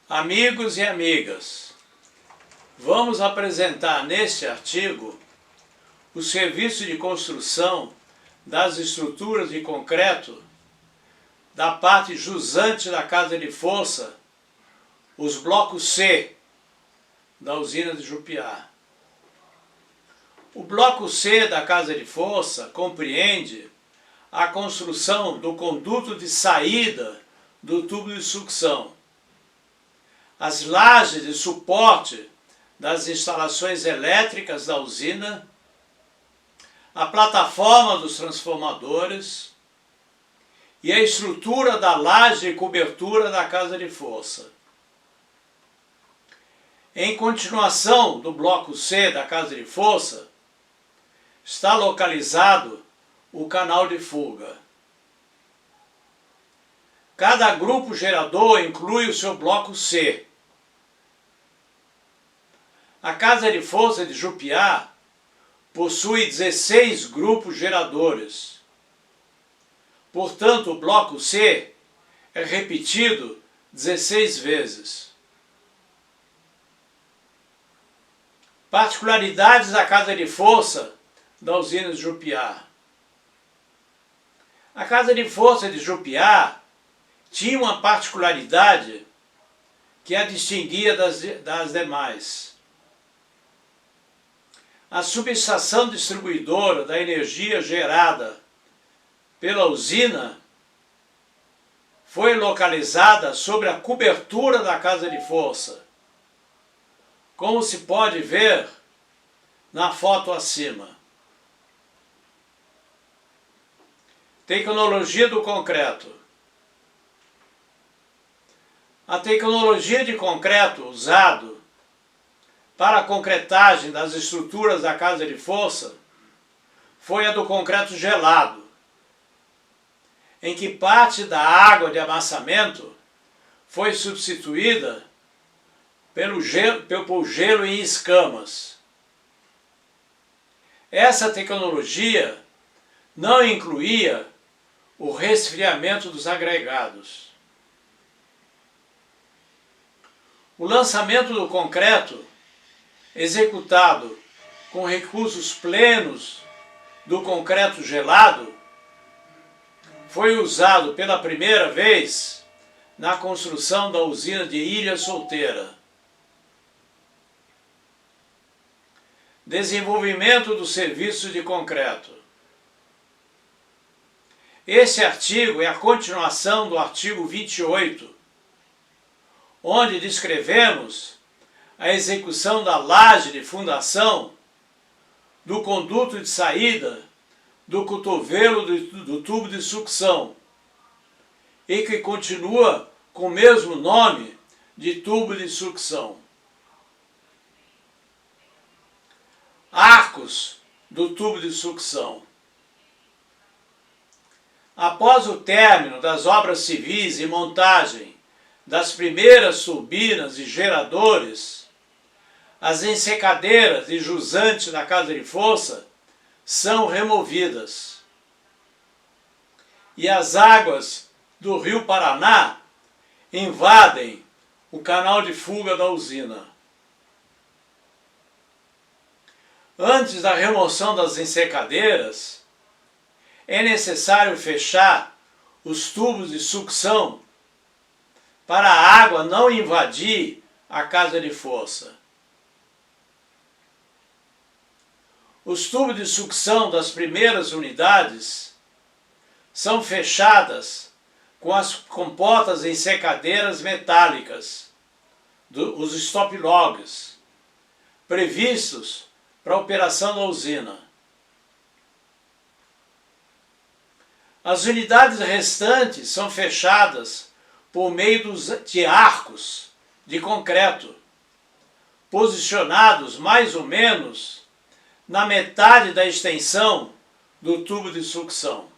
Amigos e amigas, vamos apresentar neste artigo o serviço de construção das estruturas de concreto da parte jusante da casa de força, os blocos C da usina de Jupiá. O bloco C da casa de força compreende a construção do conduto de saída do tubo de sucção, as lajes de suporte das instalações elétricas da usina, a plataforma dos transformadores e a estrutura da laje e cobertura da casa de força. Em continuação do bloco C da casa de força, está localizado o canal de fuga. Cada grupo gerador inclui o seu bloco C. A casa de força de Jupiá possui 16 grupos geradores. Portanto, o bloco C é repetido 16 vezes. Particularidades da casa de força da usina de Jupiá. A casa de força de Jupiá tinha uma particularidade que a distinguia das demais. A subestação distribuidora da energia gerada pela usina foi localizada sobre a cobertura da casa de força, como se pode ver na foto acima. Tecnologia do concreto. A tecnologia de concreto usado para a concretagem das estruturas da casa de força foi a do concreto gelado, em que parte da água de amassamento foi substituída pelo gelo em escamas. Essa tecnologia não incluía o resfriamento dos agregados. O lançamento do concreto, executado com recursos plenos do concreto gelado, foi usado pela primeira vez na construção da usina de Ilha Solteira. Desenvolvimento do serviço de concreto. Esse artigo é a continuação do artigo 28, onde descrevemos a execução da laje de fundação, do conduto de saída, do cotovelo do tubo de sucção, e que continua com o mesmo nome de tubo de sucção. Arcos do tubo de sucção. Após o término das obras civis e montagem das primeiras turbinas e geradores, as ensecadeiras e jusante da casa de força são removidas e as águas do Rio Paraná invadem o canal de fuga da usina. Antes da remoção das ensecadeiras, é necessário fechar os tubos de sucção para a água não invadir a casa de força. Os tubos de sucção das primeiras unidades são fechadas com as comportas ensecadeiras metálicas, os stop logs, previstos para a operação da usina. As unidades restantes são fechadas por meio de arcos de concreto, posicionados mais ou menos na metade da extensão do tubo de sucção.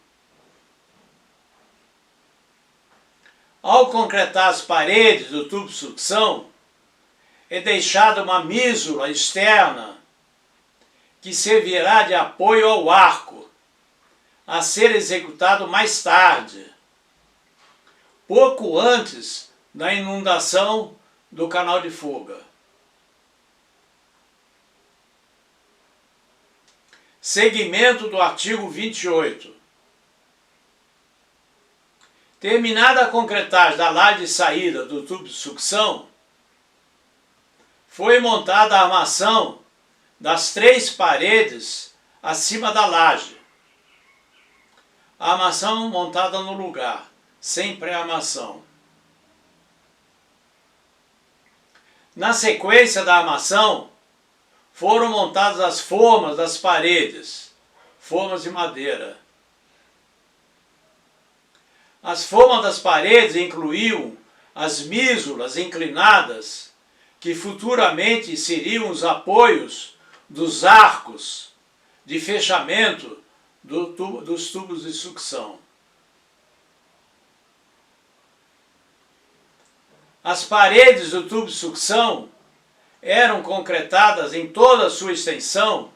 Ao concretar as paredes do tubo de sucção, é deixada uma mísula externa que servirá de apoio ao arco, a ser executado mais tarde, pouco antes da inundação do canal de fuga. Segmento do artigo 28. Terminada a concretagem da laje de saída do tubo de sucção, foi montada a armação das 3 paredes acima da laje. A armação montada no lugar, sem pré-armação. Na sequência da armação, foram montadas as formas das paredes, formas de madeira. As formas das paredes incluíam as mísulas inclinadas, que futuramente seriam os apoios dos arcos de fechamento dos tubos de sucção. As paredes do tubo de sucção eram concretadas em toda a sua extensão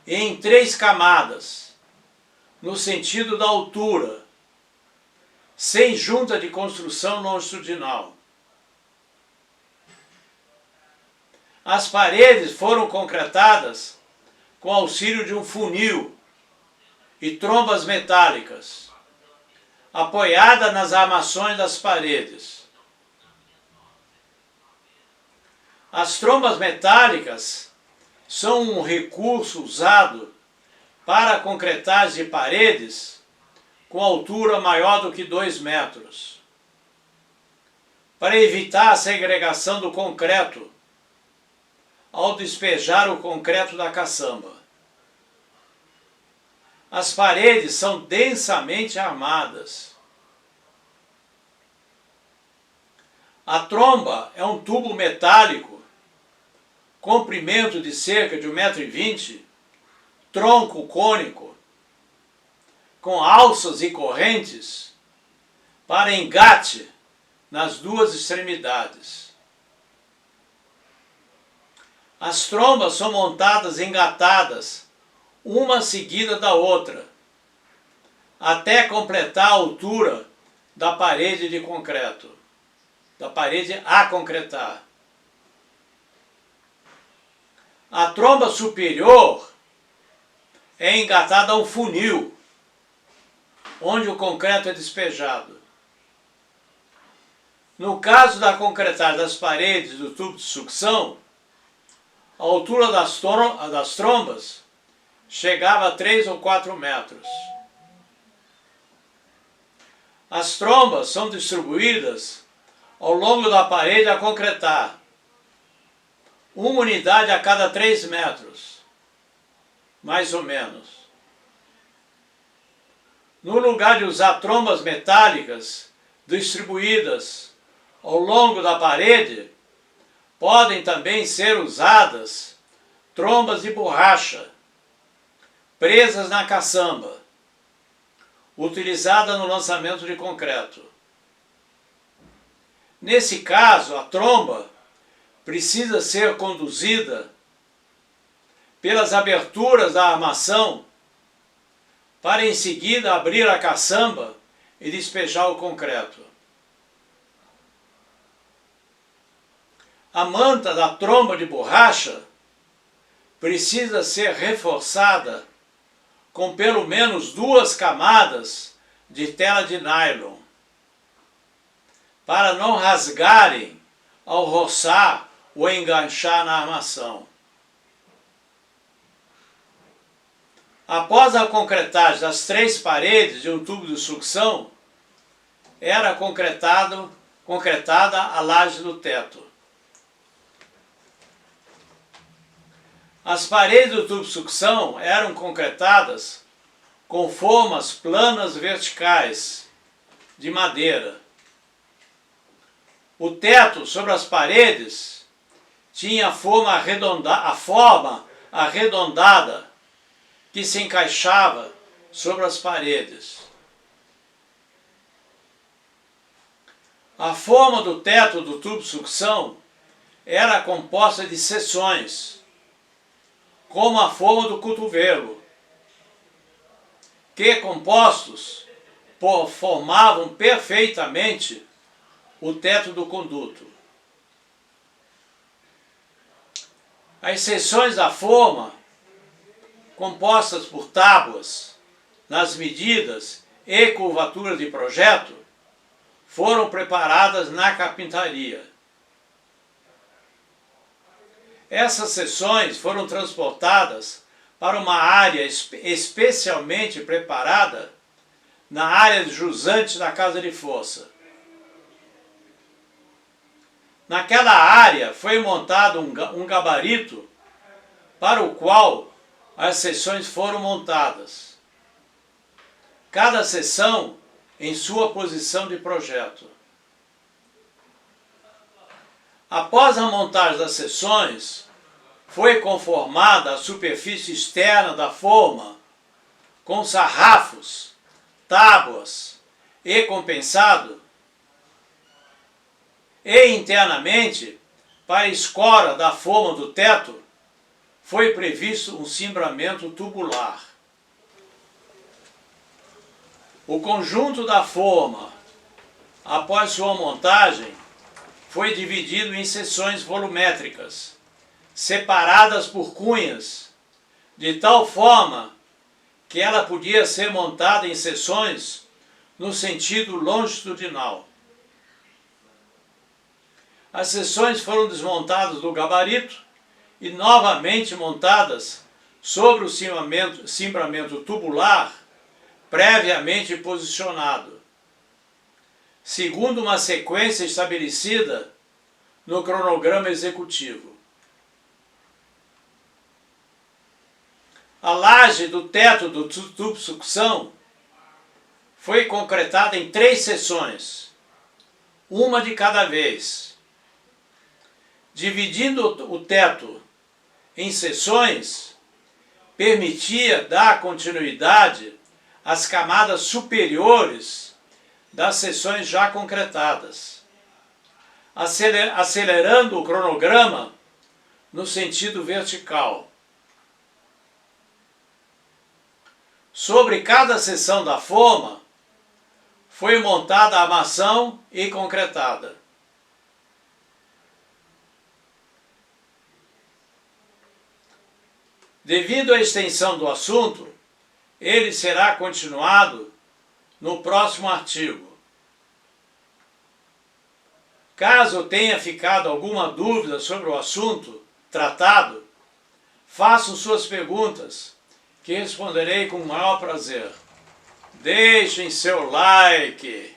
em 3 camadas, no sentido da altura, sem junta de construção longitudinal. As paredes foram concretadas com auxílio de um funil e trombas metálicas, apoiada nas armações das paredes. As trombas metálicas são um recurso usado para a concretagem de paredes com altura maior do que 2 metros, para evitar a segregação do concreto ao despejar o concreto da caçamba. As paredes são densamente armadas. A tromba é um tubo metálico, comprimento de cerca de 1,20 m, tronco cônico, com alças e correntes para engate nas 2 extremidades. As trombas são montadas engatadas, uma seguida da outra, até completar a altura da parede de concreto, da parede a concretar. A tromba superior é engatada a um funil, onde o concreto é despejado. No caso da concretagem das paredes do tubo de sucção, a altura das trombas chegava a 3 ou 4 metros. As trombas são distribuídas ao longo da parede a concretar, uma unidade a cada 3 metros, mais ou menos. No lugar de usar trombas metálicas distribuídas ao longo da parede, podem também ser usadas trombas de borracha, presas na caçamba, utilizada no lançamento de concreto. Nesse caso, a tromba precisa ser conduzida pelas aberturas da armação para em seguida abrir a caçamba e despejar o concreto. A manta da tromba de borracha precisa ser reforçada com pelo menos 2 camadas de tela de nylon, para não rasgarem ao roçar ou enganchar na armação. Após a concretagem das 3 paredes de um tubo de sucção, era concretada a laje do teto. As paredes do tubo de sucção eram concretadas com formas planas verticais de madeira. O teto sobre as paredes tinha a forma arredondada que se encaixava sobre as paredes. A forma do teto do tubo de sucção era composta de seções, como a forma do cotovelo, que compostos formavam perfeitamente o teto do conduto. As seções da forma, compostas por tábuas nas medidas e curvaturas de projeto, foram preparadas na carpintaria. Essas seções foram transportadas para uma área especialmente preparada na área de jusante da casa de força. Naquela área foi montado um gabarito para o qual as seções foram montadas. Cada seção em sua posição de projeto. Após a montagem das seções, foi conformada a superfície externa da forma com sarrafos, tábuas e compensado, e internamente, para a escora da forma do teto, foi previsto um cimbramento tubular. O conjunto da forma, após sua montagem, foi dividido em seções volumétricas, separadas por cunhas, de tal forma que ela podia ser montada em seções no sentido longitudinal. As seções foram desmontadas do gabarito e novamente montadas sobre o cimbramento tubular previamente posicionado, segundo uma sequência estabelecida no cronograma executivo. A laje do teto do tubo sucção foi concretada em 3 seções, uma de cada vez. Dividindo o teto em seções, permitia dar continuidade às camadas superiores das seções já concretadas, acelerando o cronograma no sentido vertical. Sobre cada seção da forma, foi montada a armação e concretada. Devido à extensão do assunto, ele será continuado no próximo artigo. Caso tenha ficado alguma dúvida sobre o assunto tratado, façam suas perguntas, que responderei com o maior prazer. Deixem seu like.